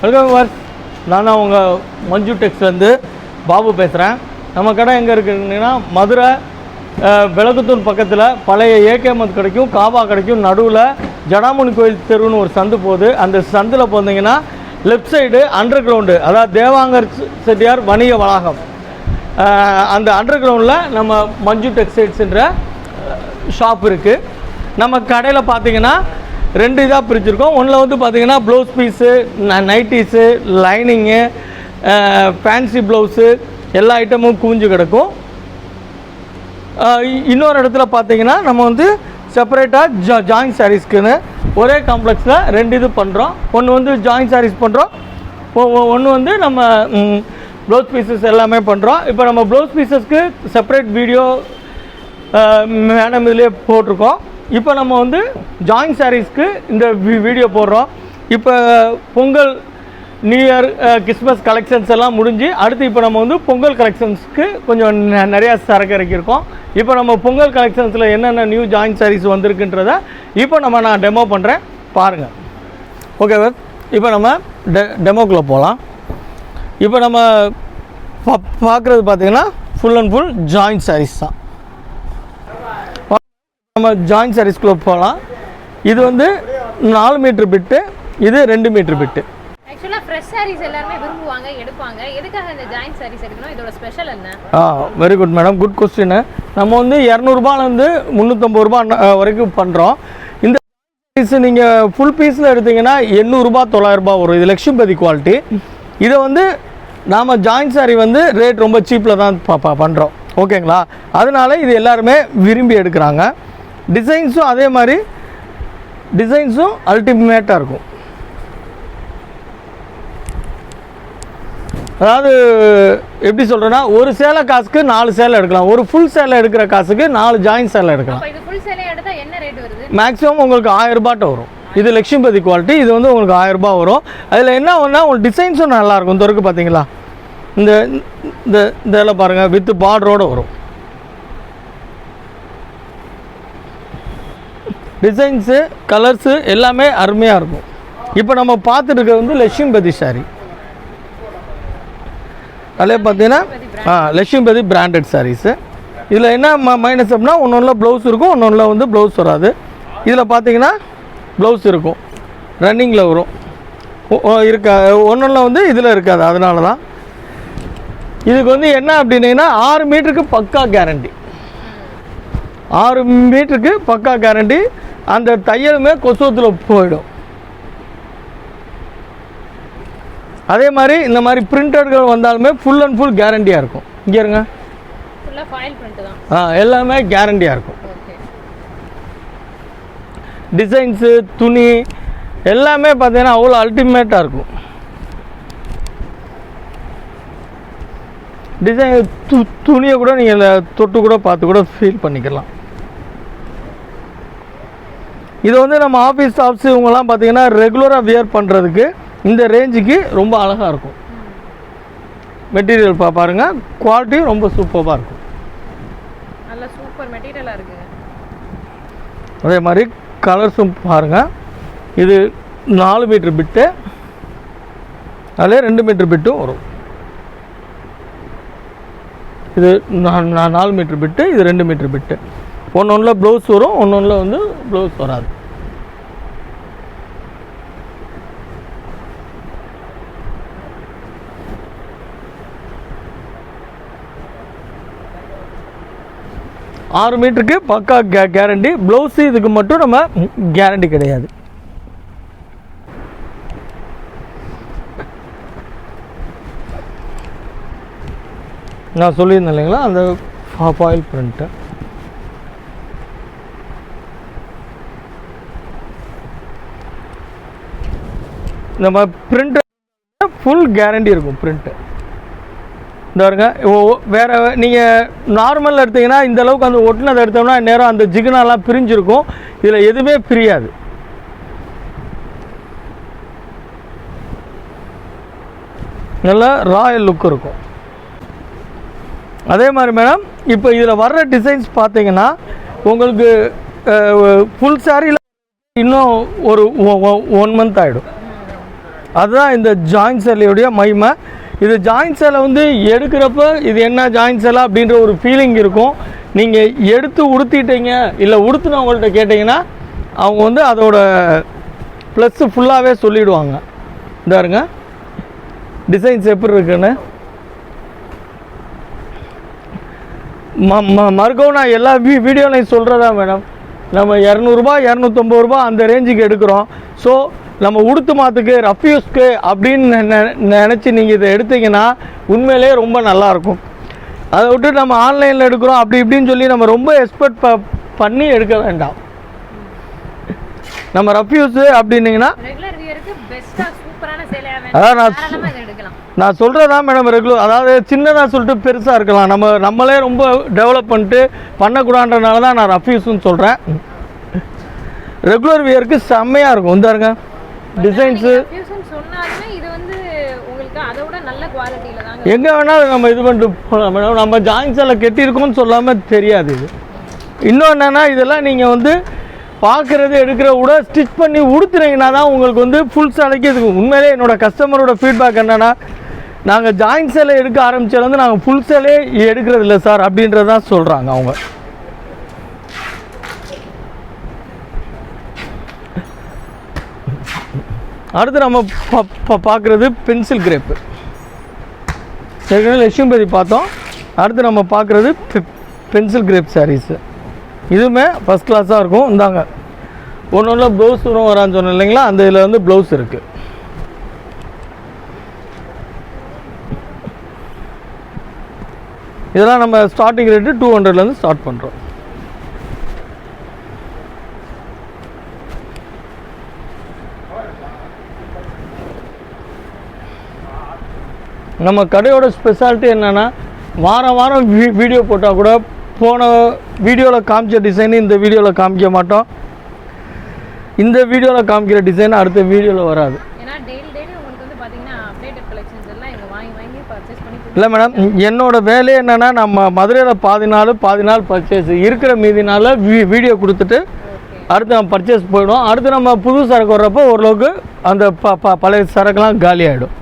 Welcome வார், நான் உங்கள் மஞ்சு டெக்ஸ்லேருந்து பாபு பேசுகிறேன். நம்ம கடை எங்கே இருக்குதுன்னா மதுரை விளக்குத்தூர் பக்கத்தில் பழைய ஏகேமத் கிடைக்கும், காபா கிடைக்கும், நடுவில் ஜடாமுனி கோயில் தெருன்னு ஒரு சந்து போகுது. அந்த சந்தில் போனீங்கன்னா லெஃப்ட் சைடு அண்டர் கிரவுண்டு, அதாவது தேவாங்கர் செட்டியார் வணிக வளாகம், அந்த அண்டர் கிரவுண்டில் நம்ம மஞ்சு டெக்ஸ்டைல்ஸுன்ற ஷாப் இருக்குது. நம்ம கடையில் பார்த்தீங்கன்னா ரெண்டு இதாக பிரிச்சுருக்கோம். ஒன்றில் வந்து பார்த்திங்கன்னா blouse piece, nighties, lining, fancy blouse எல்லா ஐட்டமும் குவிஞ்சு கிடக்கும். இன்னொரு இடத்துல பார்த்திங்கன்னா நம்ம வந்து செப்பரேட்டாக ஜாயின்ட் சாரீஸ்க்குன்னு ஒரே காம்ப்ளெக்ஸில் ரெண்டு இது பண்ணுறோம். ஒன்று வந்து ஜாயின்ட் சாரீஸ் பண்ணுறோம், ஒன்று வந்து நம்ம ப்ளவுஸ் பீசஸ் எல்லாமே பண்ணுறோம். இப்போ நம்ம ப்ளவுஸ் பீசஸ்க்கு செப்பரேட் வீடியோ மேடம் இதிலே போட்டிருக்கோம். இப்போ நம்ம வந்து ஜாயின்ட் சாரீஸ்க்கு இந்த வீடியோ போடுறோம். இப்போ Pongal, new year, Christmas collections எல்லாம் முடிஞ்சு அடுத்து இப்போ நம்ம வந்து பொங்கல் கலெக்ஷன்ஸ்க்கு கொஞ்சம் நிறையா சரக்கு இறக்கியிருக்கோம். இப்போ நம்ம பொங்கல் கலெக்ஷன்ஸில் என்னென்ன நியூ ஜாயின்ட் சாரீஸ் வந்திருக்குன்றத இப்போ நான் டெமோ பண்ணுறேன், பாருங்கள். ஓகே சார், இப்போ நம்ம டெமோக்குள்ளே போகலாம். இப்போ நம்ம பார்க்குறது பார்த்திங்கன்னா full and full joint sarees தான். நம்ம ஜாயின்ட் சாரீஸ்குள்ளே போகலாம். இது வந்து 4 மீட்டர் பிட்டு, இது 2 மீட்டர் பிட்டு. ஆக்சுவலாக ஃப்ரெஷ் சாரீஸ் எல்லாருமே விரும்புவாங்க, எடுப்பாங்க. எதுக்காக இந்த ஜாயின்ட் சாரீஸ் எடுக்கணும்? இதோட ஸ்பெஷல் என்ன? Very good madam, good question. நம்ம வந்து 200ரூபாலேருந்து 350 வரைக்கும் பண்ணுறோம். இந்த சாரீஸ் நீங்கள் ஃபுல் பீஸில் எடுத்திங்கன்னா 800 900 வரும். இது லக்ஷ்மிபதி குவாலிட்டி. இதை வந்து நாம் ஜாயின்ட் சாரீ வந்து ரேட் ரொம்ப சீப்பில் தான் பண்ணுறோம், ஓகேங்களா? அதனால இது எல்லாருமே விரும்பி எடுக்கிறாங்க. டிசைன்ஸும் அதே மாதிரி, டிசைன்ஸும் அல்டிமேட்டாக இருக்கும். அதாவது எப்படி சொல்கிறேன்னா, ஒரு சேலை காசுக்கு 4 சேலை எடுக்கலாம். ஒரு ஃபுல் சேலை எடுக்கிற காசுக்கு 4 ஜாயின்ட் சேலை எடுக்கலாம். மேக்ஸிமம் உங்களுக்கு 1000 ரூபாய்ட்ட வரும். இது லக்ஷ்மிபதி குவாலிட்டி. இது வந்து உங்களுக்கு 1000 ரூபாய் வரும். அதில் என்ன ஒன்றா உங்களுக்கு டிசைன்ஸும் நல்லாயிருக்கும். இந்த இருக்குது பார்த்தீங்களா, இந்த இதெல்லாம் பாருங்கள், வித் பார்டரோடு வரும். டிசைன்ஸு, கலர்ஸு எல்லாமே அருமையாக இருக்கும். இப்போ நம்ம பார்த்துட்டு இருக்கிறது வந்து லக்ஷ்மிபதி சாரீ. அதிலே பார்த்தீங்கன்னா லக்ஷ்மிபதி பிராண்டட் சாரீஸு. இதில் என்ன மைனஸ் அப்படின்னா, ஒன்றில் ப்ளவுஸ் இருக்கும், ஒன்றில் வந்து ப்ளவுஸ் வராது. இதில் பார்த்தீங்கன்னா ப்ளவுஸ் இருக்கும், ரன்னிங்கில் வரும், இருக்கா ஒன்றில் வந்து இதில் இருக்காது. அதனால தான் இதுக்கு வந்து என்ன அப்படின்னீங்கன்னா 6 மீட்டருக்கு பக்கா கேரண்டி. 6 மீட்டருக்கு பக்கா கேரண்டி. அந்த தையலுமே கொசுவத்தில் போயிடும். அதே மாதிரி இந்த மாதிரி பிரிண்டட்கள் வந்தாலுமே ஃபுல் அண்ட் ஃபுல் கேரண்டியாக இருக்கும். இங்கே இருங்க, எல்லாமே கேரண்டியாக இருக்கும். டிசைன்ஸு, துணி எல்லாமே பார்த்தீங்கன்னா அவ்வளோ அல்டிமேட்டாக இருக்கும். டிசைன் துணியை கூட நீங்கள் தொட்டு கூட பார்த்து கூட ஃபீல் பண்ணிக்கலாம். இது வந்து நம்ம ஆஃபீஸ் ஸ்டாஃப்ஸ் இவங்கெல்லாம் பார்த்தீங்கன்னா ரெகுலராக வியர் பண்ணுறதுக்கு இந்த ரேஞ்சுக்கு ரொம்ப அழகாக இருக்கும். மெட்டீரியல் பாருங்கள், குவாலிட்டியும் ரொம்ப சூப்பராக இருக்கும். நல்ல சூப்பர் மெட்டீரியலாக இருக்குங்க. அதே மாதிரி கலர்ஸும் பாருங்கள். இது 4 மீட்டர் பிட்டு, அதில் 2 மீட்டர் பிட்டும் வரும். இது 4 மீட்டர் பிட்டு, இது 2 மீட்டர் பிட்டு. ஒன்றில் ப்ளவுஸ் வரும், ஒன்றில் வந்து ப்ளவுஸ் வராது. ஆறு மீட்டருக்கு பக்கா கேரண்டி. ப்ளவுஸு இதுக்கு மட்டும் நம்ம கேரண்டி கிடையாது. நான் சொல்லியிருந்தேன் இல்லைங்களா, அந்த ஃபாயில் பிரிண்ட்டு. நம்ம பிரிண்ட்டு ஃபுல் கேரண்டி இருக்கும். பிரிண்ட்டு இந்த வருங்க. வேறு நீங்கள் நார்மலில் எடுத்திங்கன்னா இந்த அளவுக்கு அந்த ஒட்டினதை எடுத்தோம்னா நேரம் அந்த ஜிகுனாலாம் பிரிஞ்சிருக்கும். இதில் எதுவுமே பிரியாது. நல்லா ராயல் லுக் இருக்கும். அதே மாதிரி மேடம், இப்போ இதில் வர்ற டிசைன்ஸ் பார்த்தீங்கன்னா உங்களுக்கு ஃபுல் சாரியில் இன்னும் ஒரு 1 மந்த் ஆகிடும். அதுதான் இந்த ஜாயின்ட் சேலையுடைய மகிமை. இது ஜாயின்ட் சேலை வந்து எடுக்கிறப்ப இது என்ன ஜாயின்ட் சேலை அப்படின்ற ஒரு ஃபீலிங் இருக்கும். நீங்கள் எடுத்து உடுத்திட்டீங்க இல்லை உடுத்துனவங்கள்ட்ட கேட்டிங்கன்னா அவங்க வந்து அதோட ப்ளஸ்ஸு ஃபுல்லாகவே சொல்லிவிடுவாங்க. இதாருங்க டிசைன்ஸ் எப்படி இருக்குன்னு. மறுக்கவும் நான் எல்லா வீடியோலையும் சொல்கிறதா மேடம், நம்ம 200 250 ரூபா அந்த ரேஞ்சுக்கு எடுக்கிறோம். ஸோ நம்ம உடுத்து மாற்றுக்கு ரஃப் யூஸ்க்கு அப்படின்னு நினச்சி நீங்கள் இதை எடுத்தீங்கன்னா உண்மையிலே ரொம்ப நல்லாயிருக்கும். அதை விட்டு நம்ம ஆன்லைனில் எடுக்கிறோம் அப்படி இப்படின்னு சொல்லி நம்ம ரொம்ப எக்ஸ்பெக்ட் பண்ணி எடுக்க வேண்டாம். நம்ம ரஃப் யூஸு அப்படின்னீங்கன்னா அதான் நான் சொல்கிறதா மேடம் ரெகுலர், அதாவது சின்னதாக சொல்லிட்டு பெருசாக இருக்கலாம். நம்மளே ரொம்ப டெவலப் பண்ணிட்டு பண்ணக்கூடாதுன்றனால தான் நான் ரஃப் யூஸ்ன்னு சொல்கிறேன். ரெகுலர் வியருக்கு செம்மையாக இருக்கும். வந்தாருங்க டிசைன்ஸு எங்கே வேணாலும் நம்ம இது பண்ணிட்டு போகலாம் மேடம். நம்ம ஜாயின்ஸ் எல்லாம் கெட்டியிருக்கோம்னு சொல்லாமல் தெரியாது. இது இன்னும் என்னென்னா இதெல்லாம் நீங்கள் வந்து பார்க்குறது எடுக்கிற விட ஸ்டிச் பண்ணி உடுத்துனீங்கன்னா தான் உங்களுக்கு வந்து ஃபுல் சேலைக்கு இதுக்கு. உண்மையிலே என்னோடய கஸ்டமரோட ஃபீட்பேக் என்னென்னா, நாங்கள் ஜாயின்ட் சேலை எடுக்க ஆரம்பித்ததுலேருந்து நாங்கள் ஃபுல் சேலே எடுக்கிறது இல்லை சார் அப்படின்றது தான் சொல்கிறாங்க அவங்க. அடுத்து நம்ம பார்க்குறது பென்சில் கிரேப்பு. ஏற்கனவே லட்சுமிபதி பார்த்தோம். அடுத்து நம்ம பார்க்குறது பென்சில் கிரேப் சாரீஸு. இதுவுமே ஃபஸ்ட் கிளாஸாக இருக்கும். இந்தாங்க ஒன்று ப்ளவுஸ் வரான்னு சொன்னேன் இல்லைங்களா, அந்த இதில் வந்து ப்ளவுஸ் இருக்குது. இதெல்லாம் நம்ம ஸ்டார்டிங் ரேட்டு 200லேருந்து ஸ்டார்ட் பண்ணுறோம். நம்ம கடையோட ஸ்பெஷாலிட்டி என்னென்னா, வாரம் வாரம் வீடியோ போட்டால் கூட போன வீடியோவில் காமிச்ச டிசைன் இந்த வீடியோவில் காமிக்க மாட்டோம். இந்த வீடியோவில் காமிக்கிற டிசைன் அடுத்த வீடியோவில் வராது. இல்லை மேடம், என்னோடய வேலையே என்னென்னா, நம்ம மதுரையில் பாதி நாள் பர்ச்சேஸ் இருக்கிற மீதி நாளில் வீடியோ கொடுத்துட்டு அடுத்து நம்ம பர்ச்சேஸ் போயிடும். அடுத்து நம்ம புது சரக்கு வர்றப்போ ஓரளவுக்கு அந்த பழைய சரக்குலாம் காலி ஆகிடும்.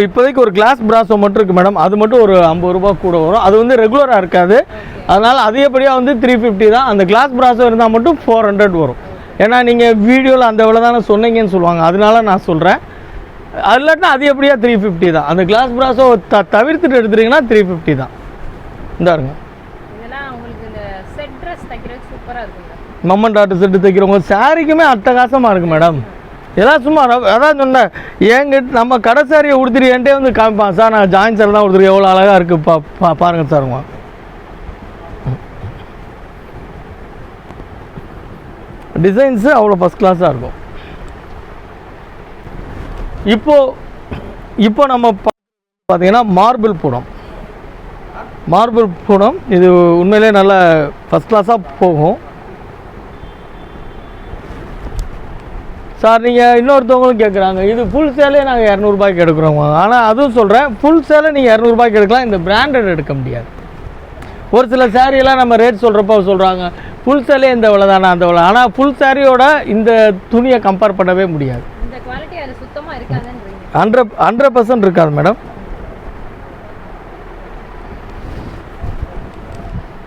இப்போதைக்கு ஒரு கிளாஸ் பிராஸோ மட்டும் இருக்குது மேடம். அது மட்டும் ஒரு 50 ரூபா கூட வரும். அது வந்து ரெகுலராக இருக்காது. அதனால் அதிகப்படியாக வந்து 350 தான். அந்த கிளாஸ் பிராஸோ இருந்தால் மட்டும் 400 வரும். ஏன்னா நீங்கள் வீடியோவில் அந்த விலை தானே சொன்னீங்கன்னு சொல்லுவாங்க, அதனால நான் சொல்கிறேன். அது இல்லாட்டினா அதிகப்படியாக 350 தான். அந்த கிளாஸ் பிராஸோ தவிர்த்துட்டு எடுத்துட்டிங்கன்னா 350 தான். இந்தாருங்க மம்மன் டாட்டு செட்டு தைக்கிறவங்க சாரிக்குமே அட்டகாசமாக இருக்குது மேடம். எல்லாம் சும்மா அதான் சொன்னேன், என்கிட்ட நம்ம கடை சாரியை கொடுத்துட்டு என்கிட்டே வந்து காமிப்பான், சார் நான் ஜாயின் சார் தான் கொடுத்துருக்கேன், எவ்வளோ அழகாக இருக்குது பாருங்கள் சாருங்க. டிசைன்ஸு அவ்வளோ ஃபஸ்ட் கிளாஸாக இருக்கும். இப்போ நம்ம பார்த்தீங்கன்னா மார்பிள் பூனம் இது உண்மையிலே நல்ல ஃபஸ்ட் கிளாஸாக போகும் சார். நீங்கள் இன்னொருத்தவங்களும் கேட்குறாங்க, இது ஃபுல் சேலே நாங்கள் 200 ரூபாய்க்கு எடுக்கிறோம். ஆனால் அதுவும் சொல்கிறேன், ஃபுல் சேலை நீங்கள் 200 ரூபாய்க்கு எடுக்கலாம். இந்த பிராண்டட் எடுக்க முடியாது. ஒரு சில சாரியெல்லாம் நம்ம ரேட் சொல்கிறப்ப சொல்கிறாங்க ஃபுல் சேலே இந்த விலை தானே அந்த விலை. ஆனால் ஃபுல் சாரியோட இந்த துணியை கம்பேர் பண்ணவே முடியாது. 100% இருக்காது மேடம்.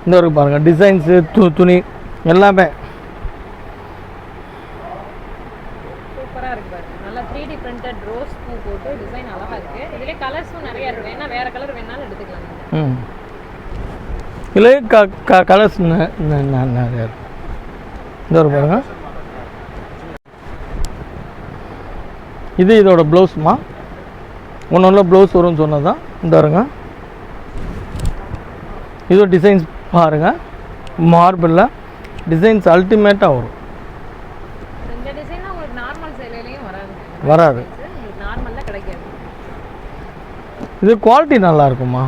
இந்த ஒரு பாருங்கள் டிசைன்ஸு துணி எல்லாமே இல்லை கலர்ஸ் நிறையா இருக்கு. இந்த ஒரு பாருங்க, இது இதோட ப்ளவுஸ்மா. ஒன்று ப்ளவுஸ் வரும்னு சொன்னது தான். இந்த வருங்க இதோட டிசைன்ஸ் பாருங்கள், மார்பிளில் டிசைன்ஸ் அல்டிமேட்டாக வரும். வராது. இது குவாலிட்டி நல்லா இருக்குமா.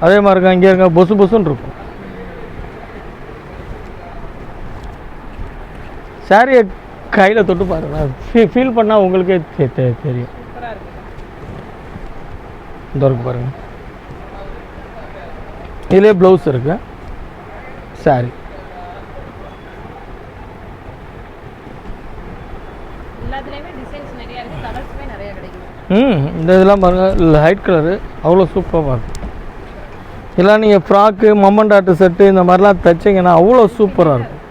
அதே மாதிரி இங்கே இருக்க பொசுன்னு இருக்கும். சாரியை கையில் தொட்டு பாருங்க, ஃபீல் பண்ணால் உங்களுக்கே தெரியும். இந்த இருக்கு பாருங்க. இதிலே ப்ளவுஸ் இருக்குது, சாரி. எல்லாத்துலயுமே டிசைன்ஸ் நிறைய இருக்கு, கலர்ஸ்மே நிறைய கிடைக்குது. இந்த இதெல்லாம் பாருங்கள், லைட் கலரு அவ்வளோ சூப்பராக இருக்கும். இதெல்லாம் நீங்கள் ஃப்ராக்கு மம்மண்டாட்டு செட்டு இந்த மாதிரிலாம் தைச்சிங்கன்னா அவ்வளோ சூப்பராக இருக்கும்.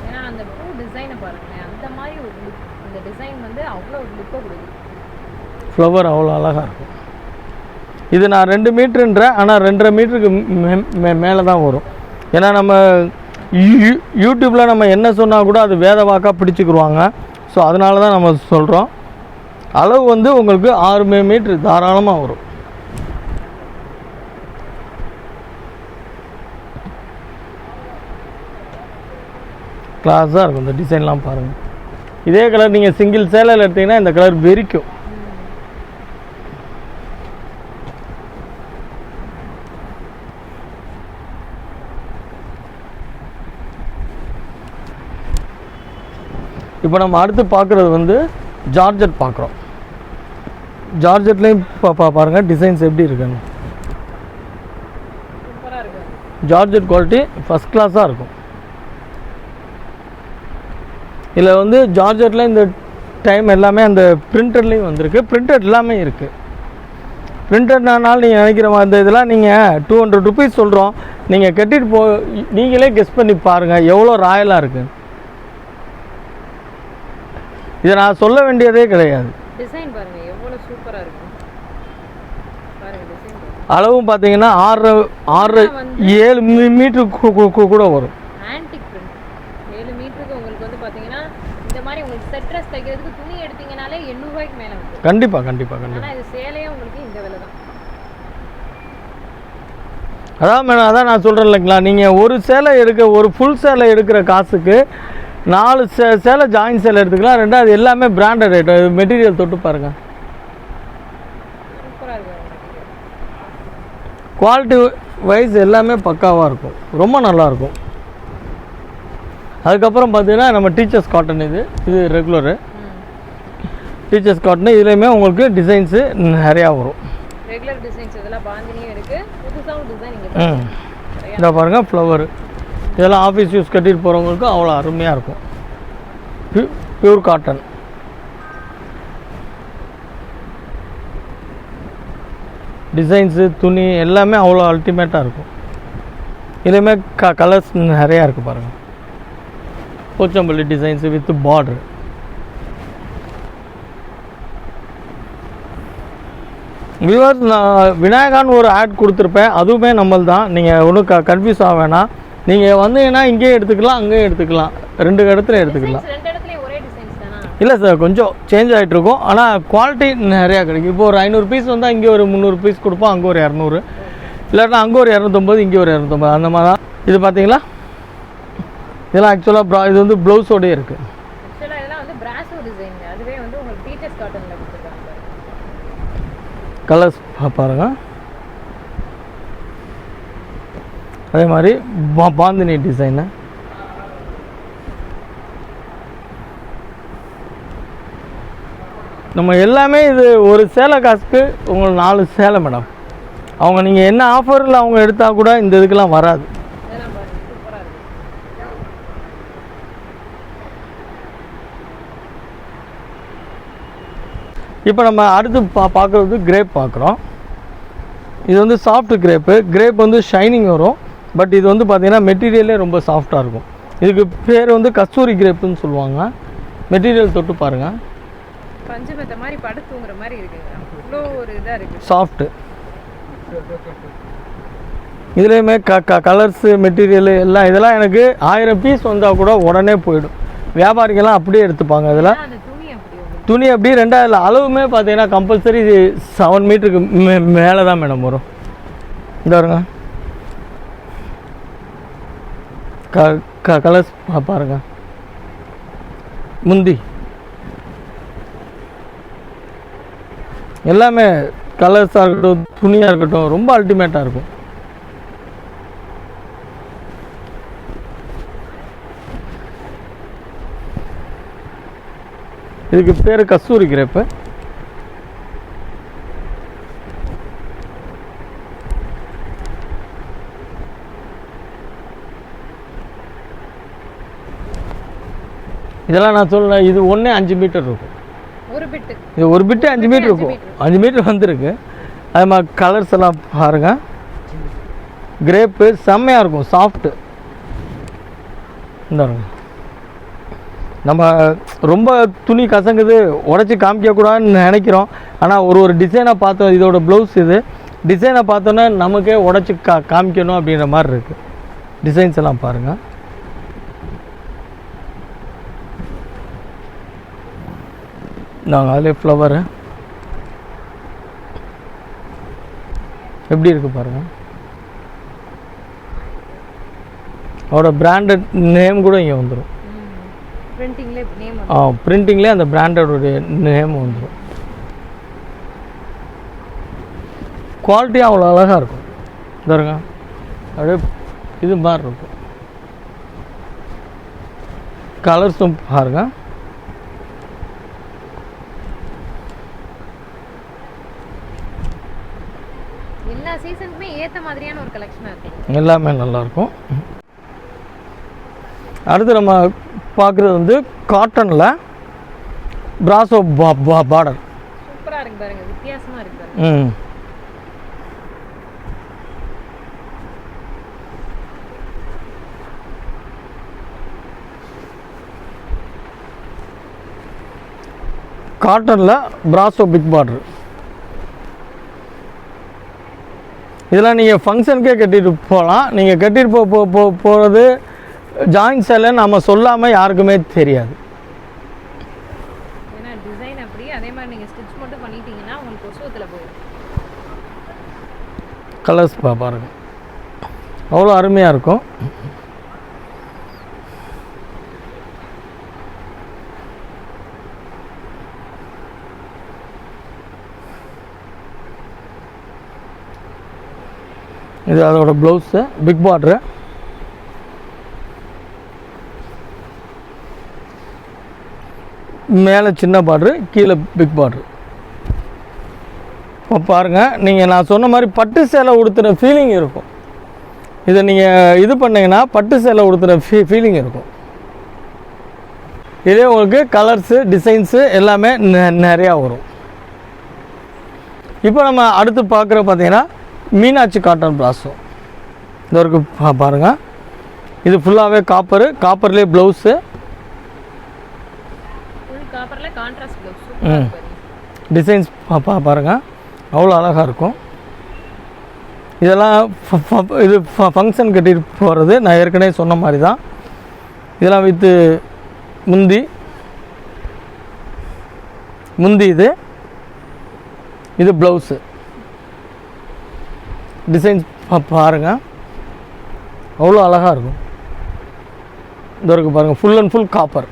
ஏன்னா அந்த பூ டிசைனை பாருங்களேன், அந்த மாதிரி ஒரு லுக், அந்த டிசைன் வந்து அவ்வளோ ஒரு லுக்கை கொடுக்குது. ஃப்ளவர் அவ்வளோ அழகாக இருக்கும். இது நான் 2 மீட்டருன்றேன், ஆனால் 2.5 மீட்டருக்கு மேலே தான் வரும். ஏன்னா நம்ம யூடியூப்பில் நம்ம என்ன சொன்னால் கூட அது வேத வாக்காக பிடிச்சிக்கிடுவாங்க. ஸோ அதனால தான் நம்ம சொல்கிறோம். அளவு வந்து உங்களுக்கு 6 மீட்ரு தாராளமாக வரும். கிளாஸாக இருக்கும். இந்த டிசைன்லாம் பாருங்கள். இதே கலர் நீங்கள் சிங்கிள் சேலையில் எடுத்தீங்கன்னா இந்த கலர் வெறிக்கும். இப்போ நம்ம அடுத்து பார்க்குறது வந்து ஜார்ஜெட் பார்க்குறோம். ஜார்ஜெட்லேயும் பாருங்கள் டிசைன்ஸ் எப்படி இருக்குன்னு. சூப்பராக இருக்கு. ஜார்ஜெட் குவாலிட்டி ஃபஸ்ட் கிளாஸாக இருக்கும். இதில் வந்து ஜார்ஜெட்டில் இந்த டைம் எல்லாமே அந்த பிரிண்டட்லேயும் வந்திருக்கு. பிரிண்டட் எல்லாமே இருக்குது. பிரிண்டட்னால நீங்கள் நினைக்கிற மாதிரி இந்த இதெல்லாம் நீங்கள் 200 ருபீஸ் சொல்கிறோம். நீங்கள் கட்டிட்டு நீங்களே கெஸ் பண்ணி பாருங்கள் எவ்வளோ ராயலாக இருக்குது. இதை நான் சொல்ல வேண்டியதே கிடையாது. டிசைன் பாருங்க எவ்வளவு சூப்பரா இருக்கு. பாருங்க டிசைன். அளவும் பார்த்தீங்கன்னா 7 மீட்டருக்கு கூட வரும். ஆன்டிக் பிரிண்ட் 7 மீட்டருக்கு உங்களுக்கு வந்து பார்த்தீங்கன்னா இந்த மாதிரி உங்களுக்கு செட் ட்ரெஸ் தைக்கிறதுக்கு துணி எடுத்தீங்கனாலே 800 ரூபாய்க்கு மேலே வந்து. கண்டிப்பாக. ஆனால் இது சேலையே உங்களுக்கு இந்த விலை தான். அதான் மேடம், அதான் நான் சொல்கிறேன் இல்லைங்களா, நீங்கள் ஒரு சேலை ஒரு ஃபுல் சேலை எடுக்கிற காசுக்கு 4 சேலை ஜாயின் சேலை எடுத்துக்கலாம். 2வது எல்லாமே பிராண்டட் ஐட்டம். மெட்டீரியல் தொட்டு பாருங்கள், சூப்பராக இருக்கு. குவாலிட்டி வைஸ் எல்லாமே பக்காவாக இருக்கும், ரொம்ப நல்லாயிருக்கும். அதுக்கப்புறம் பார்த்தீங்கன்னா நம்ம டீச்சர்ஸ் காட்டன், இது ரெகுலரு டீச்சர்ஸ் காட்டன். இதுலேயுமே உங்களுக்கு டிசைன்ஸு நிறையா வரும். ரெகுலர் டிசைன்ஸ் இதெல்லாம் பாந்தினியும் இருக்குது, புதுசாகவும் டிசைன் இங்கே இதை பாருங்கள் ஃப்ளவர். இதெல்லாம் ஆஃபீஸ் யூஸ் கட்டிட்டு போகிறவங்களுக்கு அவ்வளோ அருமையாக இருக்கும். Pure cotton. டிசைன்ஸு துணி எல்லாமே அவ்வளோ அல்டிமேட்டாக இருக்கும். இதுலேயுமே கலர்ஸ் நிறையா இருக்குது பாருங்கள். Pochampalli designs with border. Viewers, நான் விநாயகான்னு ஒரு ஆட் கொடுத்துருப்பேன், அதுவுமே நம்மள் தான். நீங்கள் ஒன்றும் கன்ஃபியூஸ் ஆக வேணாம். நீங்கள் வந்தீங்கன்னா இங்கேயே எடுத்துக்கலாம், அங்கேயும் எடுத்துக்கலாம், 2 இடத்துல எடுத்துக்கலாம். இல்லை சார், கொஞ்சம் சேஞ்ச் ஆகிட்டு இருக்கும். ஆனால் குவாலிட்டி நிறையா கிடைக்கும். இப்போ ஒரு 500 பீஸ் வந்தால் இங்கே ஒரு 300 பீஸ் கொடுப்போம், அங்கே ஒரு 200, இல்லாட்டினா அங்கே ஒரு 250, இங்கே ஒரு 250, அந்த மாதிரி தான். இது பார்த்தீங்களா, இதெல்லாம் ஆக்சுவலாக இது வந்து ப்ளவுஸோடய இருக்குது. கலர்ஸ் பாருங்க. அதே மாதிரி பாந்தினி டிசைனு. நம்ம எல்லாமே இது ஒரு சேலை காசுக்கு உங்களுக்கு 4 சேலை மேடம். அவங்க நீங்கள் என்ன ஆஃபரில் அவங்க எடுத்தால் கூட இந்த இதுக்கெல்லாம் வராது. இப்போ நம்ம அடுத்து பார்க்குறது கிரேப் பார்க்குறோம். இது வந்து சாஃப்ட் கிரேப் வந்து ஷைனிங் வரும். பட் இது வந்து பார்த்திங்கன்னா மெட்டீரியலே ரொம்ப சாஃப்டாக இருக்கும். இதுக்கு பேர் வந்து கஸ்தூரி கிரேப்புன்னு சொல்லுவாங்க. மெட்டீரியல் தொட்டு பாருங்கள், பஞ்சமத்த மாதிரி படுத்துங்கிற மாதிரி இருக்குங்க. அவ்வளோ ஒரு இதாக இருக்குது, சாஃப்ட்டு. இதுலேயுமே கலர்ஸு மெட்டீரியலு எல்லாம் இதெல்லாம் எனக்கு 1000 பீஸ் வந்தால் கூட உடனே போயிடும். வியாபாரிகள்லாம் அப்படியே எடுத்துப்பாங்க. இதெல்லாம் துணி அப்படி 2வது அளவுமே பார்த்தீங்கன்னா கம்பல்சரி 7 மீட்டருக்கு மேலே தான் மேடம் வரும். இந்த வருங்க கலர்ஸ் பாருங்க. முந்தி எல்லாமே கலர்ஸாக இருக்கட்டும், துணியாக இருக்கட்டும், ரொம்ப அல்டிமேட்டாக இருக்கும். இதுக்கு பேர் கஸ்தூரி கிரேப்பு. இதெல்லாம் நான் சொல்ல இது ஒன்றே 5 மீட்டர் இருக்கும். ஒரு பிட்டு இது ஒரு பிட்டு 5 மீட்டர் இருக்கும். 5 மீட்டர் வந்துருக்கு. அது மாதிரி கலர்ஸ் எல்லாம் பாருங்கள். கிரேப்பு செம்மையாக இருக்கும், சாஃப்ட்டு. இந்த நம்ம ரொம்ப துணி கசங்குது உடச்சி காமிக்கக்கூடாதுன்னு நினைக்கிறோம். ஆனால் ஒரு டிசைனாக பார்த்தோம். இதோட ப்ளவுஸ் இது டிசைனை பார்த்தோன்னே நமக்கே உடச்சி காமிக்கணும் அப்படின்ற மாதிரி இருக்குது. டிசைன்ஸ் எல்லாம் பாருங்கள். நாங்கள் அதிலே ஃப்ளவரு எப்படி இருக்குது பாருங்கள். அவரோட பிராண்டட் நேம் கூட இங்கே வந்துடும். பிரிண்டிங்லேயே அந்த பிராண்டோடைய நேம் வந்துடும். குவாலிட்டி அவ்வளோ அழகாக இருக்கும். பாருங்க அப்படியே இது மாதிரி இருக்கும். கலர்ஸும் பாருங்க. எல்லா சீசனுக்குமே ஏற்ற மாதிரியான ஒரு கலெக்ஷனாக இருக்கும். எல்லாமே நல்லாயிருக்கும். அடுத்து நம்ம பார்க்குறது வந்து காட்டனில் பிராசோ பார்டர். சூப்பராக இருக்கு பாருங்க, வித்தியாசமாக இருக்கு பாருங்க. காட்டனில் பிராசோ பிக் பார்டர். இதெல்லாம் நீங்கள் ஃபங்க்ஷனுக்கே கட்டிட்டு போகலாம். நீங்கள் கட்டிட்டு போகிறது ஜாயின் சேலை நம்ம சொல்லாமல் யாருக்குமே தெரியாது. ஏன்னா டிசைன் அப்படி, அதே மாதிரி நீங்கள் ஸ்டிச் மட்டும் பண்ணிட்டீங்கன்னா உங்களுக்கு ஒசுவத்தில் போயிடும். கலர்ஸ் பாருங்க, அவ்வளோ அருமையாக இருக்கும். இது அதோட ப்ளவுஸு பிக் பார்டரு. மேலே சின்ன பார்டரு, கீழே பிக் பார்டரு. இப்போ பாருங்கள், நீங்கள் நான் சொன்ன மாதிரி பட்டு சேலை உடுத்துகிற ஃபீலிங் இருக்கும். இதை நீங்கள் இது பண்ணிங்கன்னா பட்டு சேலை உடுத்துகிற ஃபீலிங் இருக்கும். இதே உங்களுக்கு கலர்ஸு டிசைன்ஸு எல்லாமே நிறையா வரும். இப்போ நம்ம அடுத்து பார்க்குற பார்த்தீங்கன்னா மீனாட்சி காட்டன் பிராசோ. இந்த வரைக்கும் பாருங்கள். இது ஃபுல்லாகவே காப்பரு, காப்பர்லேயே ப்ளவுஸு, டிசைன்ஸ் பாருங்கள், அவ்வளோ அழகாக இருக்கும். இதெல்லாம் இது ஃபங்க்ஷன் கட்டிட்டு போகிறது. நான் ஏற்கனவே சொன்ன மாதிரி தான். இதெல்லாம் வித்து முந்தி இது ப்ளவுஸு. டிசைன்ஸ் பாருங்கள், அவ்வளோ அழகாக இருக்கும். இந்த வரைக்கும் பாருங்கள், ஃபுல் அண்ட் ஃபுல் காப்பர்.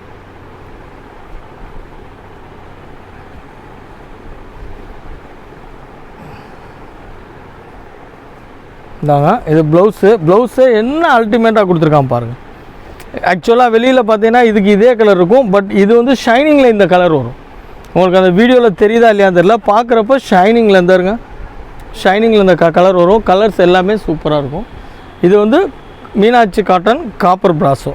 இந்தாங்க, இது ப்ளவுஸு என்ன அல்டிமேட்டாக கொடுத்துருக்கான் பாருங்கள். ஆக்சுவலாக வெளியில் பார்த்தீங்கன்னா இதுக்கு இதே கலர் இருக்கும். பட் இது வந்து ஷைனிங்கில் இந்த கலர் வரும். உங்களுக்கு அந்த வீடியோவில் தெரியுதா இல்லையா தெரியல, பார்க்குறப்ப ஷைனிங்கில் இருந்தாருங்க, ஷைனிங்கில் இந்த கலர் வரும். கலர்ஸ் எல்லாமே சூப்பராக இருக்கும். இது வந்து மீனாட்சி காட்டன் காப்பர் பிராசோ.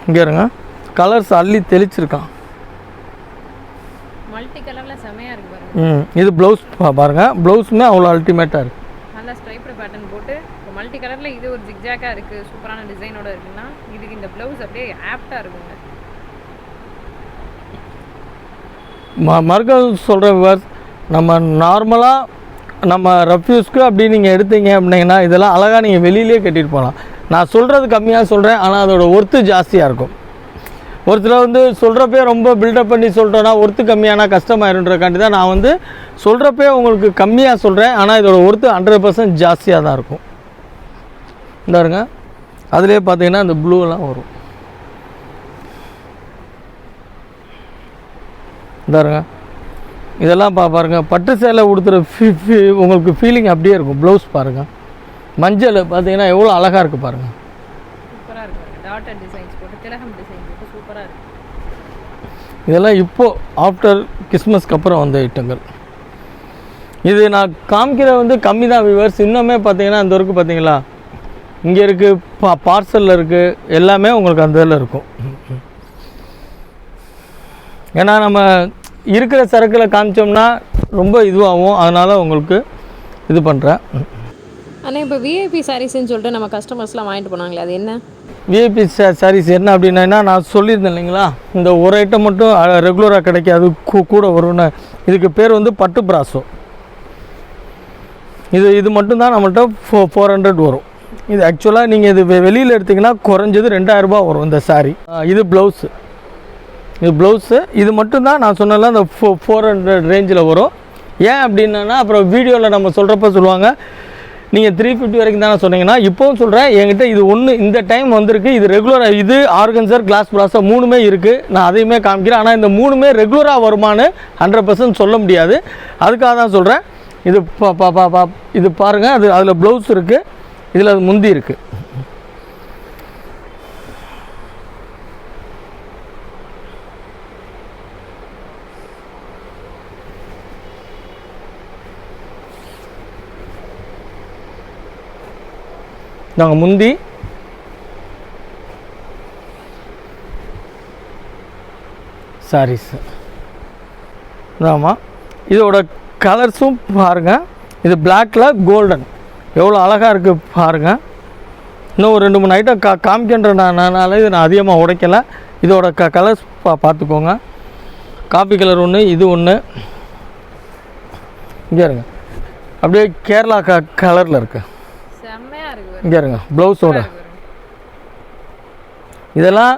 இங்கே இருங்க, கலர்ஸ் அள்ளி தெளிச்சிருக்கான். மல்டி கலர்ல செமையா இருக்கு பாருங்க. இது ப்ளவுஸ் பாருங்க, ப்ளவுஸுமே அவ்வளோ அல்டிமேட்டாக இருக்குது. நல்லா ஸ்ட்ரைப்டு பேட்டர்ன் போட்டு மல்டி கலர்ல இது ஒரு ஜிக்ஜாக்காக இருக்குது, சூப்பரான டிசைனோட இருக்குன்னா இதுக்கு இந்த ப்ளவுஸ் அப்படியே ஆப்டாக இருக்குங்க. மறுக்க சொல்கிற விவர்ஸ், நம்ம நார்மலாக நம்ம ரஃப்யூஸ்க்கு அப்படி நீங்கள் எடுத்தீங்க அப்படின்னா இதெல்லாம் அழகாக நீங்கள் வெளியிலே கட்டிட்டு போகலாம். நான் சொல்கிறது கம்மியாக சொல்கிறேன், ஆனால் அதோட ஒர்த்து ஜாஸ்தியாக இருக்கும். ஒரு சிலர் வந்து சொல்கிறப்பே ரொம்ப பில்டப் பண்ணி சொல்கிறோன்னா ஒர்த்து கம்மியானா கஷ்டமாயிருன்றக்காண்டி தான் நான் வந்து சொல்கிறப்பே உங்களுக்கு கம்மியாக சொல்கிறேன். ஆனால் இதோட ஒர்த்து 100% ஜாஸ்தியாக தான் இருக்கும். இந்தாருங்க, அதிலே பார்த்தீங்கன்னா இந்த ப்ளூலாம் வரும். இந்தாருங்க, இதெல்லாம் பாருங்கள், பட்டு சேலை உடுத்துகிற உங்களுக்கு ஃபீலிங் அப்படியே இருக்கும். ப்ளவுஸ் பாருங்கள், மஞ்சள் பார்த்தீங்கன்னா எவ்வளோ அழகாக இருக்குது பாருங்கள். சூப்பராக இருக்குது. டாட்டர் டிசைன்ஸ் போட்டு திலகம் டிசைன் போட்டு சூப்பராக இருக்குது. இதெல்லாம் இப்போது ஆஃப்டர் கிறிஸ்மஸ்க்கு அப்புறம் வந்த ஐட்டங்கள். இது நான் காமிக்கிற வந்து கம்மி தான் வியூவர்ஸ். இன்னுமே பார்த்தீங்கன்னா இந்த வரைக்கும் பார்த்தீங்களா இங்கே இருக்குது, பார்சலில் இருக்குது, எல்லாமே உங்களுக்கு அந்த இதில் இருக்கும். ஏன்னா நம்ம இருக்கிற சரக்கில் காமிச்சோம்னா ரொம்ப இதுவாகும், அதனால் உங்களுக்கு இது பண்ணுறேன். ஆனால் இப்போ விஐபி சாரீஸ்ன்னு சொல்லிட்டு நம்ம கஸ்டமர்ஸ்லாம் வாங்கிட்டு போனாங்களே, அது என்ன? விஐபி சாரீஸ் என்ன அப்படின்னா, நான் சொல்லியிருந்தேன் இல்லைங்களா, இந்த ஒரு ஐட்டம் மட்டும் ரெகுலராக கிடைக்காது, கூட வரும்னு. இதுக்கு பேர் வந்து பட்டு பிராசோ. இது மட்டும்தான் நம்மள்கிட்ட 400 வரும். இது ஆக்சுவலாக நீங்கள் இது வெளியில் எடுத்திங்கன்னா குறைஞ்சது 2000 ரூபா வரும் இந்த சாரீ. இது ப்ளவுஸு, இது ப்ளவுஸு. இது மட்டும்தான் நான் சொன்னல அந்த 400 ரேஞ்சில் வரும். ஏன் அப்படின்னா அப்புறம் வீடியோவில் நம்ம சொல்கிறப்ப சொல்லுவாங்க நீங்கள் 350 வரைக்கும் தானே சொன்னீங்கன்னா, இப்போவும் சொல்கிறேன், என்கிட்ட இது ஒன்று இந்த டைம் வந்திருக்கு. இது ரெகுலராக, இது ஆர்கன்சர், கிளாஸ் பிராஸோ 3மே இருக்குது. நான் அதையுமே காமிக்கிறேன். ஆனால் இந்த 3மே ரெகுலராக வருமானு 100% சொல்ல முடியாது. அதுக்காக தான் சொல்கிறேன். இது இது பாருங்கள், அது அதில் ப்ளவுஸ் இருக்குது, இதில் அது முந்தி இருக்குது. நாங்கள் முந்தி சாரீஸ். ஆமாம், இதோட கலர்ஸும் பாருங்கள். இது பிளாக்கில் கோல்டன் எவ்வளோ அழகாக இருக்குது பாருங்கள். இன்னும் ஒரு 2-3 ஐட்டம் காமிக்கின்றனால இது நான் அதிகமாக உடைக்கலை. இதோட கலர்ஸ் பார்த்துக்கோங்க. காப்பி கலர் ஒன்று, இது ஒன்று. இங்கே இருங்க, அப்படியே கேரளா கலரில் இருக்குது. இங்கே இருங்க ப்ளவுஸோட. இதெல்லாம்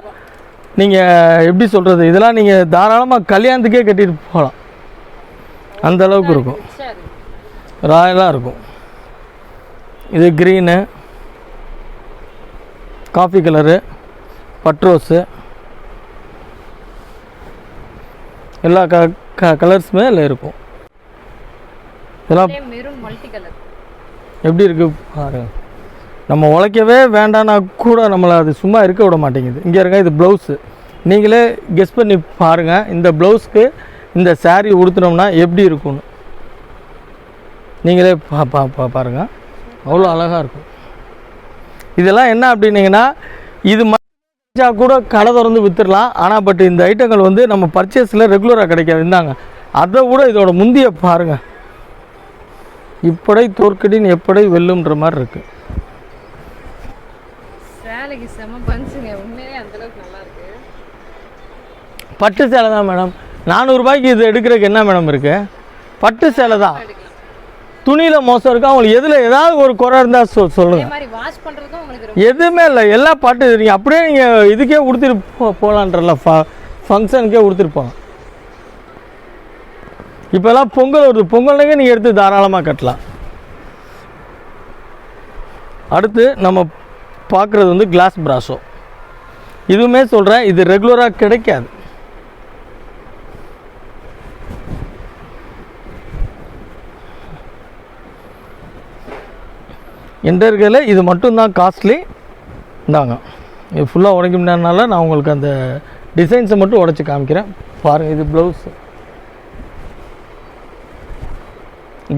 நீங்கள் எப்படி சொல்கிறது, இதெல்லாம் நீங்கள் தாராளமாக கல்யாணத்துக்கே கட்டிட்டு போகலாம், அந்த அளவுக்கு இருக்கும், ராயலாக இருக்கும். இது க்ரீனு, காஃபி கலரு, பட்ரோஸு, எல்லா கலர்ஸுமே அதில் இருக்கும். இதெல்லாம் எப்படி இருக்குது பாருங்க. நம்ம உழைக்கவே வேண்டான்னா கூட நம்மளை அது சும்மா இருக்க விட மாட்டேங்குது. இங்கே இருங்க, இது ப்ளவுஸு. நீங்களே கெஸ் பண்ணி பாருங்கள், இந்த ப்ளவுஸ்க்கு இந்த சாரீ உடுத்தினோம்னா எப்படி இருக்கும்னு நீங்களே பாருங்கள். அவ்வளோ அழகாக இருக்கும். இதெல்லாம் என்ன அப்படின்னீங்கன்னா, இது மச்சா கூட கடை திறந்து விற்றுடலாம். ஆனால் பட் இந்த ஐட்டங்கள் வந்து நம்ம பர்ச்சேஸில் ரெகுலராக கிடைக்காது. இருந்தாங்க அதை விட இதோட முந்திய பாருங்கள். இப்படை தோற்கடின் எப்படை வெல்லும்ன்ற மாதிரி இருக்குது. பட்டு சேலை தான் மேடம். 400 ரூபாய்க்கு இது எடுக்கிறதுக்கு என்ன மேடம் இருக்குது? பட்டு சேலை தான். துணியில் மோசம் இருக்குது. அவங்களுக்கு எதில் ஏதாவது ஒரு குறை இருந்தால் சொல்லுங்கள். எதுவுமே இல்லை, எல்லாம் பட்டு. நீங்கள் அப்படியே நீங்கள் இதுக்கே கொடுத்துட்டு போகலான்றல, ஃபங்க்ஷனுக்கே கொடுத்துட்டு போகலாம். இப்போல்லாம் பொங்கல் வருது, பொங்கலுக்கே நீங்கள் எடுத்து தாராளமாக கட்டலாம். அடுத்து நம்ம பார்க்குறது வந்து கிளாஸ் பிராஸோ. இதுவுமே சொல்கிறேன், இது ரெகுலராக கிடைக்காது. என்கிட்ட இது மட்டும்தான் காஸ்ட்லி. இந்தாங்க, இது ஃபுல்லாக உடைக்க முடியாதனால நான் உங்களுக்கு அந்த டிசைன்ஸை மட்டும் உடைச்சி காமிக்கிறேன். பாருங்கள், இது ப்ளவுஸு,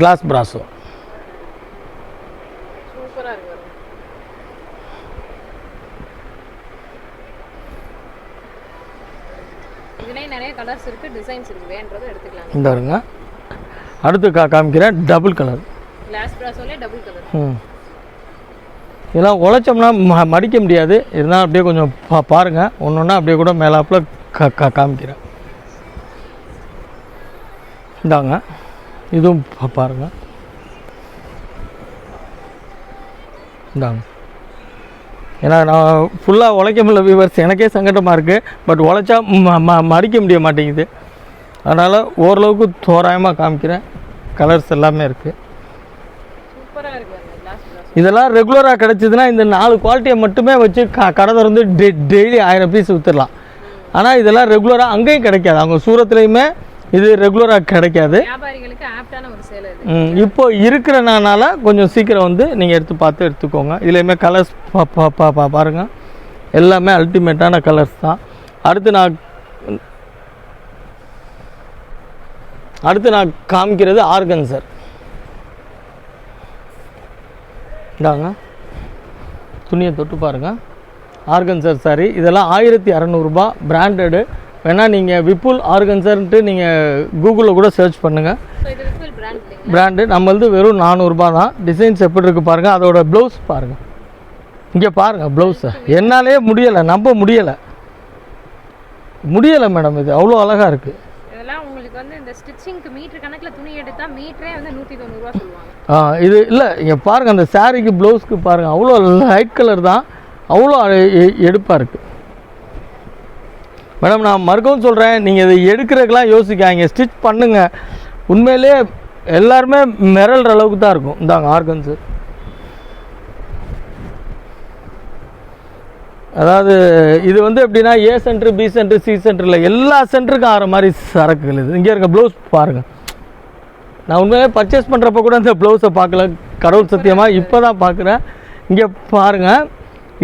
கிளாஸ் பிராஸோ. இந்த இருங்க, அடுத்து காமிக்கிறேன். Double colour. இதெல்லாம் உழைச்சோம்னா மடிக்க முடியாது. இருந்தாலும் அப்படியே கொஞ்சம் பாருங்கள். ஒன்று ஒன்றா அப்படியே கூட மேலாப்பில் காமிக்கிறேன். இந்தாங்க, இதுவும் பாருங்கள். இந்தாங்க, ஏன்னா நான் ஃபுல்லாக உழைக்க முடியல வியூவர்ஸ், எனக்கே சங்கடமாக இருக்குது. பட் உழைச்சா மடிக்க முடிய மாட்டேங்குது. அதனால் ஓரளவுக்கு தோராயமாக காமிக்கிறேன். கலர்ஸ் எல்லாமே இருக்குது. இதெல்லாம் ரெகுலராக கிடச்சிதுன்னா இந்த 4 குவாலிட்டியை மட்டுமே வச்சு கடை திறந்து டெய்லி 1000 பீஸ் விற்றுடலாம். ஆனால் இதெல்லாம் ரெகுலராக அங்கேயும் கிடைக்காது. அவங்க சூரத்துலேயுமே இது ரெகுலராக கிடைக்காது. இப்போ இருக்கிறனால கொஞ்சம் சீக்கிரம் வந்து நீங்கள் பார்த்து எடுத்துக்கோங்க. இதுலேயுமே கலர்ஸ் பாருங்கள், எல்லாமே அல்டிமேட்டான கலர்ஸ் தான். அடுத்து நான் காமிக்கிறது ஆர்கன்சர். இந்தாங்க, துணியை தொட்டு பாருங்கள். ஆர்கன்சர் சாரி இதெல்லாம் 1600 பிராண்டடு. வேணால் நீங்கள் விப்புல் ஆர்கன்சர்ன்ட்டு நீங்கள் கூகுளில் கூட சர்ச் பண்ணுங்கள். பிராண்டு நம்மளது வெறும் 400 தான். டிசைன்ஸ் எப்படி இருக்குது பாருங்கள். அதோட ப்ளவுஸ் பாருங்கள். இங்கே பாருங்கள் ப்ளவுஸை. என்னாலே முடியலை, நம்ப முடியலை மேடம். இது அவ்வளோ அழகாக இருக்குது. இதெல்லாம் உங்களுக்கு வந்து இந்த ஸ்டிச்சிங்க்கு மீட்டர் கணக்கில் துணி எடுத்தால் மீட்டரே வந்து 190 சொல்லுவாங்க. இது இல்லை, இங்கே பாருங்கள் அந்த சாரிக்கு ப்ளவுஸ்க்கு பாருங்கள். அவ்வளோ லைட் கலர் தான், அவ்வளோ எடுப்பாக இருக்குது மேடம். நான் மறுக்கவும் சொல்கிறேன், நீங்கள் இதை எடுக்கிறதுக்கெலாம் யோசிக்காங்க, ஸ்டிச் பண்ணுங்கள். உண்மையிலே எல்லாருமே மிரல்ற அளவுக்கு தான் இருக்கும். இந்தாங்க ஆர்கன்ஸு. அதாவது இது வந்து எப்படின்னா ஏ சென்ட்ரு, பி சென்ட்ரு, சி சென்டரில் எல்லா சென்டருக்கும் ஆகிற மாதிரி சரக்குகள் இது. இங்கே இருக்க ப்ளவுஸ் பாருங்கள். நான் உண்மையிலே பர்ச்சேஸ் பண்ணுறப்ப கூட இந்த ப்ளவுஸை பார்க்கல, கடவுள் சத்தியமாக இப்போ தான் பார்க்குறேன். இங்கே பாருங்கள்,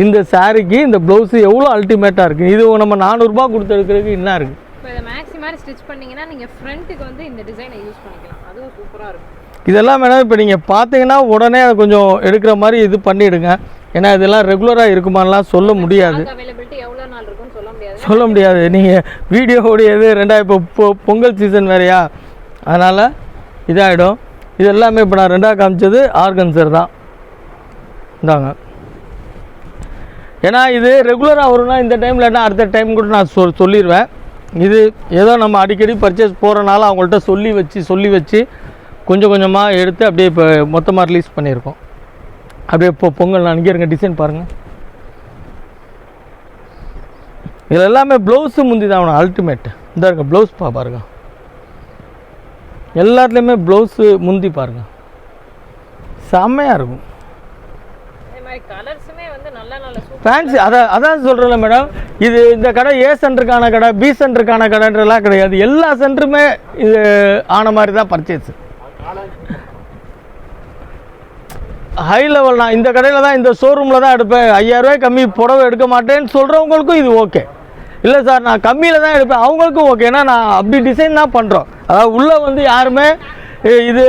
இந்த சாரிக்கு இந்த ப்ளவுஸு எவ்வளோ அல்டிமேட்டாக இருக்குது. இது நம்ம 400 கொடுத்து எடுக்கிறதுக்கு என்ன இருக்குது. இப்போ இதை மேக்ஸிமம் ஸ்டிச் பண்ணிங்கன்னா நீங்கள் ஃப்ரண்ட்டுக்கு வந்து இந்த டிசைனை யூஸ் பண்ணிக்கலாம். அதுவும் சூப்பராக இருக்கும். இதெல்லாம் வேணால் இப்போ நீங்கள் பார்த்தீங்கன்னா உடனே அதை கொஞ்சம் எடுக்கிற மாதிரி இது பண்ணிவிடுங்க. ஏன்னா இதெல்லாம் ரெகுலராக இருக்குமானலாம் சொல்ல முடியாது, சொல்ல முடியாது. நீங்கள் வீடியோவுடையது 2000 இப்போ பொங்கல் சீசன் வேறையா, அதனால் இதாகிடும். இது எல்லாமே இப்போ நான் 2ஆக காமிச்சது ஆர்கன்சர் தான். இந்தாங்க. ஏன்னா இது ரெகுலராக வரும்னா இந்த டைமில் என்ன அடுத்த டைம் கூட நான் சொல்லிடுவேன். இது ஏதோ நம்ம அடிக்கடி பர்ச்சேஸ் போகிறனால அவங்கள்ட்ட சொல்லி வச்சு கொஞ்சம் கொஞ்சமாக எடுத்து அப்படியே இப்போ மொத்தமாக ரிலீஸ் பண்ணியிருக்கோம். அப்படியே இப்போ பொங்கல் நான் இங்கே இருங்க டிசைன் பாருங்கள். இதில் எல்லாமே ப்ளவுஸு முந்தி தான் அவனை அல்டிமேட். இந்த இருக்க ப்ளவுஸ் பாருங்க, எல்லாத்துலேயுமே ப்ளவுஸு முந்தி பாருங்கள், செம்மையாக இருக்கும். ஃபேன்சி அதான் சொல்கிறேன்ல மேடம். இது இந்த கடை ஏ சென்டருக்கான கடை, பி சென்டருக்கான கடைன்றலாம் கிடையாது. எல்லா சென்டருமே இது ஆன மாதிரி தான் பர்ச்சேஸு. High level. நான் இந்த கடையில் தான், இந்த ஷோரூமில் தான் எடுப்பேன். 5000 கம்மி புடவை எடுக்க மாட்டேன்னு சொல்கிறவங்களுக்கும் இது ஓகே. இல்லை சார் நான் கம்மியில் தான் எடுப்பேன், அவங்களுக்கும் ஓகே. ஏன்னா நான் அப்படி டிசைன் தான் பண்ணுறோம். அதாவது உள்ளே வந்து யாருமே இது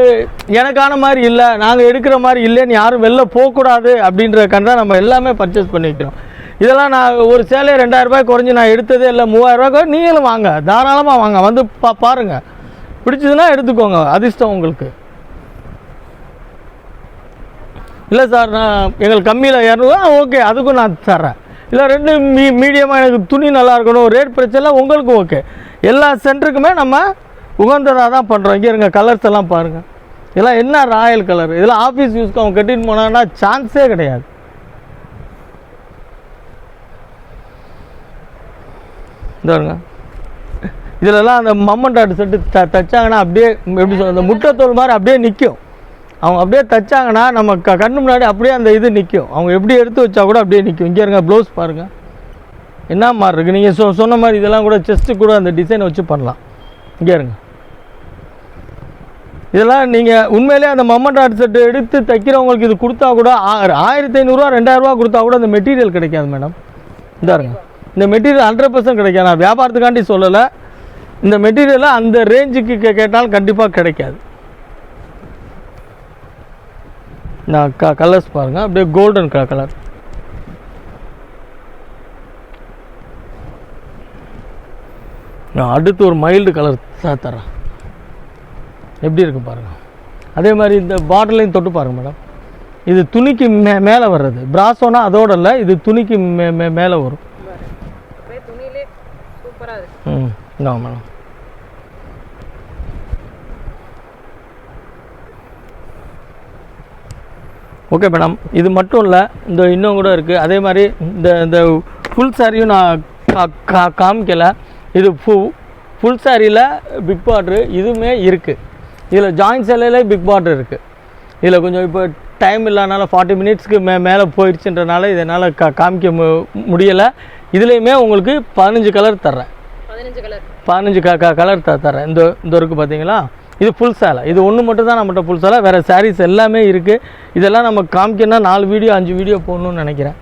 எனக்கான மாதிரி இல்லை, நாங்கள் எடுக்கிற மாதிரி இல்லைன்னு யாரும் வெளில போகக்கூடாது அப்படின்றக்கான தான் நம்ம எல்லாமே பர்ச்சேஸ் பண்ணிக்கிறோம். இதெல்லாம் நான் ஒரு சேலையை 2000 குறைஞ்சி நான் எடுத்ததே இல்லை. 3000 நீங்களும் வாங்க, தாராளமாக வாங்க, வந்து பாருங்கள், பிடிச்சதுன்னா எடுத்துக்கோங்க, அதிர்ஷ்டம் உங்களுக்கு. இல்லை சார் நான் எங்களுக்கு கம்மியில் 200 ஓகே, அதுக்கும் நான் தர்றேன். இல்லை 2 மீடியமாக எனக்கு துணி நல்லா இருக்கணும், ரேட் பிரச்சனை உங்களுக்கு ஓகே. எல்லா சென்டருக்குமே நம்ம உகந்ததாக தான் பண்ணுறோம். இங்கே இருங்க கலர்ஸ் எல்லாம் பாருங்கள். இதெல்லாம் என்ன ராயல் கலர். இதெல்லாம் ஆஃபீஸ் யூஸ்க்கு அவங்க கட்டிட்டு போனாங்கன்னா சான்ஸே கிடையாது. இதாருங்க, இதிலெல்லாம் அந்த மம்மண்டாட்டு செட்டு தைச்சாங்கன்னா அப்படியே எப்படி சொல்ல, அந்த முட்டைத்தோல் மாதிரி அப்படியே நிற்கும். அவங்க அப்படியே தைச்சாங்கன்னா நம்ம கண்ணு முன்னாடி அப்படியே அந்த இது நிற்கும். அவங்க எப்படி எடுத்து வச்சா கூட அப்படியே நிற்கும். இங்கே இருங்க ப்ளவுஸ் பாருங்கள் என்ன மாதிரி இருக்குது. நீங்கள் சொன்ன மாதிரி இதெல்லாம் கூட செஸ்ட்டு கூட அந்த டிசைனை வச்சு பண்ணலாம். இங்கே இருங்க, இதெல்லாம் நீங்கள் உண்மையிலே அந்த மம்மண்டாட்டு செட்டு எடுத்து தைக்கிறவங்களுக்கு இது கொடுத்தா கூட 1500 2000 கொடுத்தா கூட அந்த மெட்டீரியல் கிடைக்காது மேடம். இதாருங்க, இந்த மெட்டீரியல் 100% கிடைக்காது. நான் வியாபாரத்துக்காண்டி சொல்லலை, இந்த மெட்டீரியலை அந்த ரேஞ்சுக்கு கேட்டாலும் கண்டிப்பாக கிடைக்காது. நான் கலர்ஸ் பாருங்கள், அப்படியே கோல்டன் கலர். நான் அடுத்து ஒரு மைல்டு கலர் தரேன், எப்படி இருக்கு பாருங்கள். அதே மாதிரி இந்த பாட்டிலையும் தொட்டு பாருங்கள் மேடம். இது துணிக்கு மேலே வர்றது பிராசோனா அதோட இல்லை, இது துணிக்கு மேலே வரும். இந்தாங்க மேடம். ஓகே மேடம், இது மட்டும் இல்லை, இந்த இன்னும் கூட இருக்குது. அதே மாதிரி இந்த ஃபுல் சாரியும் நான் காமிக்கலை. இது ஃபுல் சாரியில் பிக் பார்ட்ரு இதுவுமே இருக்குது. இதில் ஜாயின்ட் சேலையிலே பிக் பார்டர் இருக்குது. இதில் கொஞ்சம் இப்போ டைம் இல்லாதனால 40 மினிட்ஸ்க்கு மேலே போயிடுச்சுன்றனால இதனால் காமிக்க முடியலை. இதுலேயுமே உங்களுக்கு 15 கலர் தர்றேன். 15 கலர் தர்றேன். இந்த இருக்குது பார்த்தீங்களா, இது ஃபுல் சேலை. இது ஒன்று மட்டும் தான் நம்மகிட்ட ஃபுல் சேலை, வேறு சாரீஸ் எல்லாமே இருக்குது. இதெல்லாம் நம்ம காமிக்கணும்னா 4 வீடியோ 5 வீடியோ போடணும்னு நினைக்கிறேன்.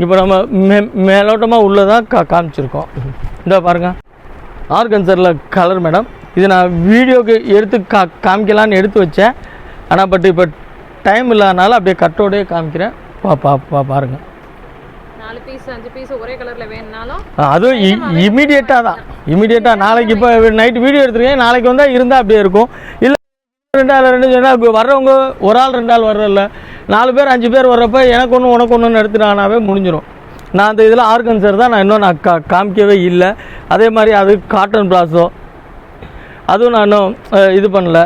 இப்போ நம்ம மேலோட்டமாக உள்ளதான் காமிச்சிருக்கோம். இந்த பாருங்கள் ஆர்கன்சரில் கலர் மேடம். இது நான் வீடியோக்கு எடுத்து காமிக்கலான்னு எடுத்து வச்சேன். ஆனால் பட் இப்போ டைம் இல்லாதனால அப்படியே கட்டோடையே காமிக்கிறேன். பாருங்கள். 4 பீஸ் 5 பீஸ் ஒரே கலரில் வேணும்னாலும் அதுவும் இமீடியட்டாக தான். இமீடியட்டாக நாளைக்கு இப்போ நைட்டு வீடியோ எடுத்துருக்கேன், நாளைக்கு வந்தால் இருந்தால் அப்படியே இருக்கும். இல்லை 2 ஆள் 2 சொன்னால் இப்போ வர்றவங்க ஒரு ஆள் 2 ஆள் வர்றதில்ல, 4 பேர் 5 பேர் வர்றப்ப எனக்கு ஒன்று உனக்கு ஒன்றுன்னு எடுத்துட்டானாவே முடிஞ்சிடும். நான் அந்த இதில் ஆர்கன்சர் தான் நான் இன்னும் காமிக்கவே இல்லை. அதே மாதிரி அது காட்டன் பிளாஸோ அதுவும் நான் இன்னும் இது பண்ணல.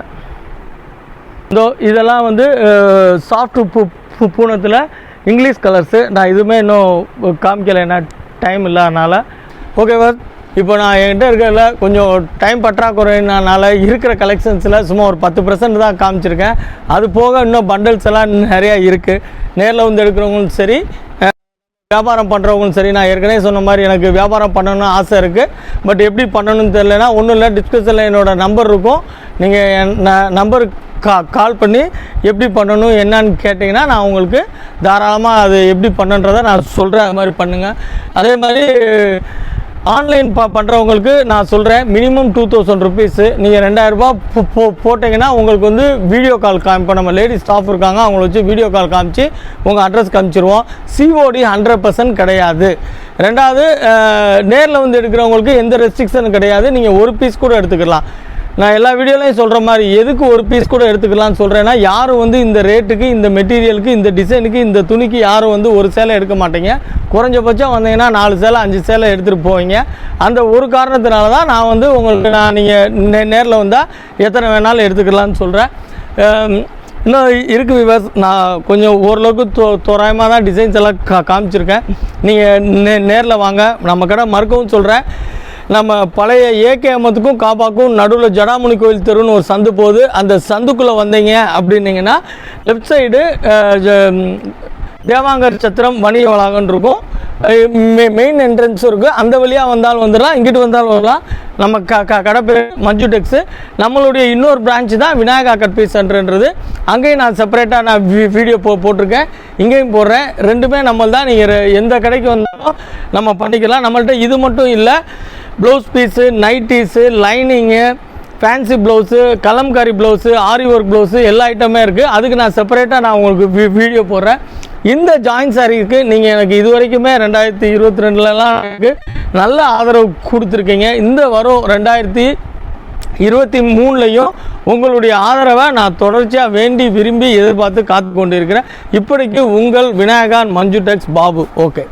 இதெல்லாம் வந்து சாஃப்ட் பூனத்தில் இங்கிலீஷ் கலர்ஸு. நான் இதுவுமே இன்னும் காமிக்கலை, என்ன டைம் இல்லாதனால. ஓகேவா, இப்போ நான் என்கிட்ட இருக்கிறதுல கொஞ்சம் டைம் பற்றாக்குறைனால இருக்கிற கலெக்ஷன்ஸில் சும்மா ஒரு 10% தான் காமிச்சிருக்கேன். அது போக இன்னும் பண்டல்ஸ் எல்லாம் நிறையா இருக்குது. நேரில் வந்து எடுக்கிறவங்களும் சரி, வியாபாரம் பண்ணுறவங்களும் சரி. நான் ஏற்கனவே சொன்ன மாதிரி எனக்கு வியாபாரம் பண்ணணும்னு ஆசை இருக்குது. பட் எப்படி பண்ணணும்னு தெரியலனா ஒன்றும் இல்லை, டிஸ்கிரிப்ஷனில் என்னோடய நம்பர் இருக்கும். நீங்கள் நம்பருக்கு கால் பண்ணி எப்படி பண்ணணும் என்னன்னு கேட்டிங்கன்னா நான் உங்களுக்கு தாராளமாக அது எப்படி பண்ணுன்றதை நான் சொல்கிறேன். அது மாதிரி பண்ணுங்கள். அதே மாதிரி ஆன்லைன் பண்ணுறவங்களுக்கு நான் சொல்கிறேன், மினிமம் 2000 ருபீஸு. நீங்கள் 2000 ரூபா போட்டிங்கன்னா உங்களுக்கு வந்து வீடியோ கால் காமிப்போம். நம்ம லேடி ஸ்டாஃப் இருக்காங்க, அவங்கள வச்சு வீடியோ கால் காமிச்சு உங்கள் அட்ரஸ் காமிச்சிருவோம். COD 100% கிடையாது. ரெண்டாவது, நேரில் வந்து எடுக்கிறவங்களுக்கு எந்த ரெஸ்ட்ரிக்ஷனும் கிடையாது. நீங்கள் ஒரு பீஸ் கூட எடுத்துக்கலாம். நான் எல்லா வீடியோலையும் சொல்கிற மாதிரி எதுக்கு ஒரு பீஸ் கூட எடுத்துக்கலாம்னு சொல்கிறேன்னா, யாரும் வந்து இந்த ரேட்டுக்கு, இந்த மெட்டீரியலுக்கு, இந்த டிசைனுக்கு, இந்த துணிக்கு யாரும் வந்து ஒரு சேலை எடுக்க மாட்டீங்க. குறைஞ்சபட்சம் வந்தீங்கன்னா 4 சேலை 5 சேலை எடுத்துகிட்டு போவீங்க. அந்த ஒரு காரணத்தினால தான் நான் வந்து உங்களுக்கு நீங்கள் நேரில் வந்தால் எத்தனை வேணாலும் எடுத்துக்கலாம்னு சொல்கிறேன். இன்னும் இருக்குது விவாஸ், நான் கொஞ்சம் ஓரளவுக்கு தோராயமாக தான் டிசைன்ஸ் எல்லாம் காமிச்சிருக்கேன். நீங்கள் நேரில் வாங்க. நம்ம கடை மறுக்கவும் சொல்கிறேன், நம்ம பழைய ஏகேஎம்த்துக்கும் காபாக்கும் நடுவில் ஜடாமுனி கோயில் தெருன்னு ஒரு சந்து போகுது. அந்த சந்துக்குள்ளே வந்தீங்க அப்படின்னீங்கன்னா லெஃப்ட் சைடு தேவாங்கர் சத்திரம் வணிக வளாகம்னு இருக்கும். மெயின் என்ட்ரன்ஸும் இருக்குது. அந்த வழியாக வந்தாலும் வந்துடலாம், இங்கிட்டு வந்தாலும் வரலாம். நம்ம கடை பேர் மஞ்சு டெக்ஸு. நம்மளுடைய இன்னொரு பிரான்ச்சு தான் விநாயகா கட் பீஸ் சென்டர்ன்றது. அங்கேயும் நான் செப்பரேட்டாக நான் வீடியோ போட்டிருக்கேன், இங்கேயும் போடுறேன். ரெண்டுமே நம்ம தான். நீங்கள் எந்த கடைக்கு வந்தாலும் நம்ம பண்ணிக்கலாம். நம்மள்கிட்ட இது மட்டும் இல்லை, blouse piece, nighties, lining, fancy blouse, Kalamkari blouse, aari work blouse எல்லா ஐட்டமே இருக்குது. அதுக்கு நான் செப்பரேட்டாக நான் உங்களுக்கு வீடியோ போடுறேன். இந்த ஜாயின் சாரீக்கு நீங்கள் எனக்கு இது வரைக்குமே 2022லலாம் எனக்கு நல்ல ஆதரவு கொடுத்துருக்கீங்க. இந்த வரும் 2023லையும் உங்களுடைய ஆதரவை நான் தொடர்ச்சியாக வேண்டி விரும்பி எதிர்பார்த்து காத்து கொண்டு இருக்கிறேன். இப்படிக்கு உங்கள் விநாயகா மஞ்சு டெக்ஸ் பாபு. ஓகே.